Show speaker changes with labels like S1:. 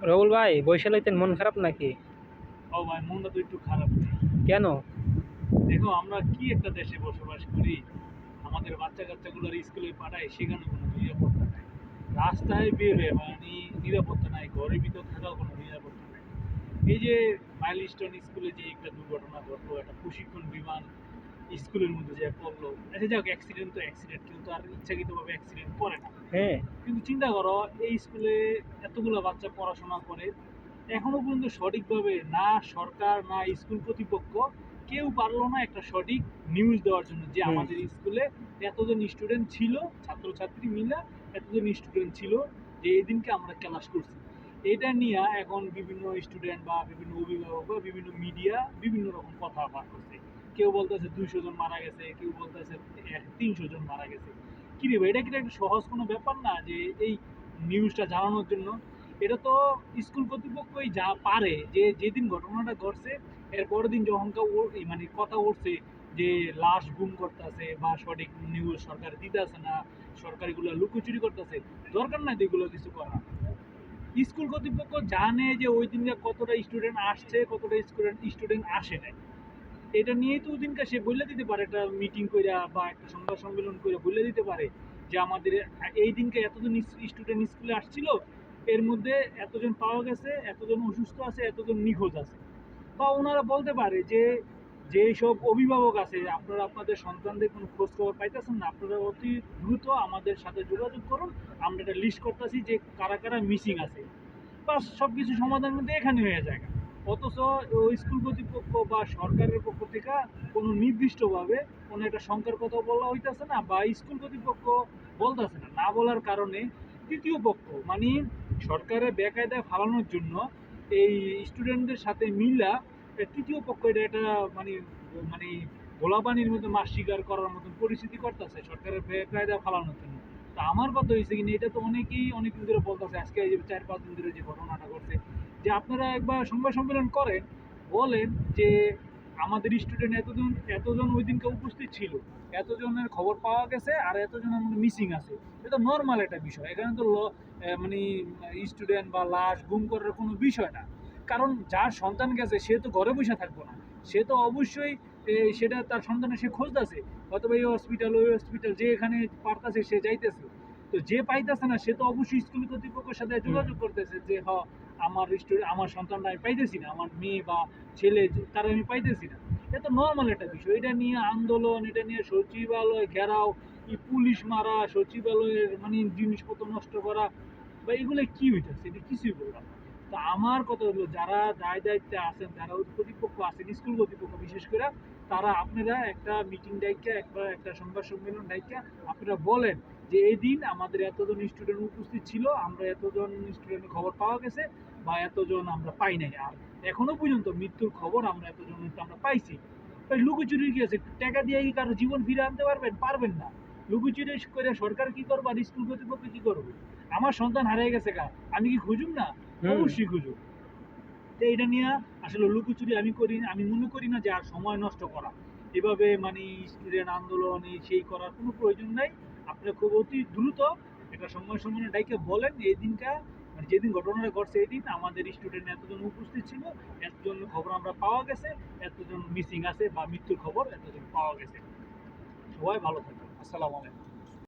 S1: রবুল ভাই, বৈশালীতে মন খারাপ নাকি?
S2: ও ভাই, মনটা তো একটু খারাপ নেই।
S1: কেন?
S2: দেখো, আমরা কি একটা দেশে বসবাস করি। আমাদের বাচ্চা কাচ্চাগুলোর স্কুলে পাঠায়, সেখানে কোনো নিরাপত্তা নাই। রাস্তায় বের হয়ে মানে নিরাপত্তা নাই, ঘরের ভিতর থাকাও কোনো নিরাপত্তা নাই। এই যে মাইলস্টোন স্কুলে যে একটা দুর্ঘটনা ঘটলো, একটা প্রশিক্ষণ বিমান স্কুলের মধ্যে যে পড়লো, আচ্ছা যাক, অ্যাক্সিডেন্ট তো অ্যাক্সিডেন্ট, কেউ তো আর ইচ্ছাকৃতভাবে অ্যাক্সিডেন্ট করে না।
S1: হ্যাঁ।
S2: কিন্তু চিন্তা করো, এই স্কুলে এতগুলো বাচ্চা পড়াশোনা করে, এখনো পর্যন্ত সঠিকভাবে না সরকার না স্কুল কর্তৃপক্ষ কেউ পারলো না একটা সঠিক নিউজ দেওয়ার জন্য যে
S1: হুম।
S2: আমাদের স্কুলে এতজন স্টুডেন্ট ছিল, ছাত্রছাত্রী মিলে এতজন স্টুডেন্ট ছিল, যে এই দিনকে আমরা ক্লাস করছি। এটা নিয়ে এখন বিভিন্ন স্টুডেন্ট বা বিভিন্ন অভিভাবক বা বিভিন্ন মিডিয়া বিভিন্ন রকম কথা বার করছে। কেউ বলতেছে 200 জন মারা গেছে, কেউ বলতেছে 300 জন মারা গেছে। কি রে ভাই, এটা কি একটা সহজ কোনো ব্যাপার না যে এই নিউজটা জানানোর জন্য? এটা তো স্কুল কর্তৃপক্ষই যা পারে, যে যেদিন ঘটনাটা ঘটছে এর পরের দিন যখন মানে কথা উঠছে যে লাশ গুম করতেছে বা সঠিক নিউজ সরকার দিতেছে না, সরকারিগুলো লুকোচুরি করতেছে, দরকার নাই তো এগুলো কিছু করা। স্কুল কর্তৃপক্ষ জানে যে ওই দিনকে কতটা স্টুডেন্ট আসছে, কতটা স্টুডেন্ট স্টুডেন্ট আসে নাই। এটা নিয়েই তো ওদিনকে সে বলে দিতে পারে, একটা মিটিং কইরা বা একটা সংবাদ সম্মেলন করে বলে দিতে পারে যে আমাদের এই দিনকে এতজন স্টুডেন্ট স্কুলে আসছিল, এর মধ্যে এতজন পাওয়া গেছে, এতজন অসুস্থ আছে, এতজন নিখোঁজ আছে। বা ওনারা বলতে পারে যে যেসব অভিভাবক আছে, আপনারা আপনাদের সন্তানদের কোনো খোঁজ খবর পাইতেছেন না, আপনারা অতি দ্রুত আমাদের সাথে যোগাযোগ করুন, আমরা একটা লিস্ট করতেছি যে কারা কারা মিসিং আছে। বাস, সব কিছু সমাধান কিন্তু এখানে হয়ে যায়। অথচ ওই স্কুল কর্তৃপক্ষ বা সরকারের পক্ষ থেকে কোনো নির্দিষ্টভাবে কোনো একটা সংখ্যার কথা বলা হইতেছে না, বা স্কুল কর্তৃপক্ষ বলতেছে না। না বলার কারণে তৃতীয় পক্ষ মানে সরকারের বেকায়দায় ফালানোর জন্য এই স্টুডেন্টদের সাথে মিলা তৃতীয় পক্ষ এটা একটা মানে মানে গোলাপানির মধ্যে মাছ শিকার করার মতন পরিস্থিতি করতেছে সরকারের বেকায়দা ফালানোর জন্য। তা আমার কথা হয়েছে কিনা, এটা তো অনেকেই অনেকদিন ধরে বলতেছে, আজকে এই যে 4-5 দিন ধরে যে ঘটনাটা ঘটছে, যে আপনারা একবার সংবাদ সম্মেলন করেন, বলেন যে আমাদের স্টুডেন্ট এতজন এতজন ওই দিনকে উপস্থিত ছিল, এতজনের খবর পাওয়া গেছে আর এতজন আমাদের মিসিং আছে। এটা নর্মাল একটা বিষয়, এখানে তো মানে স্টুডেন্ট বা লাশ গুম করার কোনো বিষয় না। কারণ যার সন্তান গেছে সে তো ঘরে বসে থাকবো না, সে তো অবশ্যই সেটা তার সন্তানের সে খুঁজতেছে, অথবা এই হসপিটাল ওই হসপিটাল, যে এখানে পারতাছে সে যাইতেছে। তো যে পাইতেছে না সে তো অবশ্যই স্কুল কর্তৃপক্ষের সাথে
S1: হুম।
S2: যোগাযোগ করতেছে যে আমার আমার সন্তানটা আমি পাইতেছি না, আমার মেয়ে বা ছেলে তারা আমি পাইতেছি না। এটা তো নর্মাল একটা বিষয়। এটা নিয়ে আন্দোলন, এটা নিয়ে সচিবালয় ঘেরাও, এই পুলিশ মারা, সচিবালয়ের মানে জিনিসপত্র নষ্ট করা, বা এগুলো কি হইতেছে? এটা কিছুই বললাম না। তো আমার কথা হলো, যারা দায় দায়িত্বে আছেন, যারা কর্তৃপক্ষ আছেন, স্কুল কর্তৃপক্ষ বিশেষ করে, তারা আপনারা একটা মিটিং ডাইকা, একবার একটা সংবাদ সম্মেলন ডাইকা আপনারা বলেন যে এই দিন আমাদের এতজন স্টুডেন্ট উপস্থিত ছিল, আমরা এতজন স্টুডেন্টের খবর পাওয়া গেছে, বা এতজন আমরা পাই নাই, আর এখনো পর্যন্ত মৃত্যুর খবর আমরা এতজন আমরা পাইছি। লুকোচুরি কি আছে? টাকা দিয়ে কি কারো জীবন ফিরে আনতে পারবেন? পারবেন না। লুকোচুরি করে সরকার কি করবে আর স্কুল কর্তৃপক্ষ কি করবে? আমার সন্তান হারিয়ে গেছে গা, আমি কি খুঁজুম না?
S1: হুম।
S2: অবশ্যই খুঁজুম। তো এটা নিয়ে আসলে লুকোচুরি আমি মনে করি না যে আর সময় নষ্ট করা, এভাবে মানে স্টুডেন্ট আন্দোলন এই সেই করার কোনো প্রয়োজন নাই। আপনারা খুব অতি দ্রুত একটা সময় সময় ডাইকে বলেন এই দিনটা, মানে যেদিন ঘটনাটা ঘটছে এই দিন আমাদের স্টুডেন্ট এতজন উপস্থিত ছিল, এতজন খবর আমরা পাওয়া গেছে, এতজন মিসিং আছে বা মৃত্যুর খবর এতজন পাওয়া গেছে। সবাই ভালো থাকবেন। আসসালামু আলাইকুম।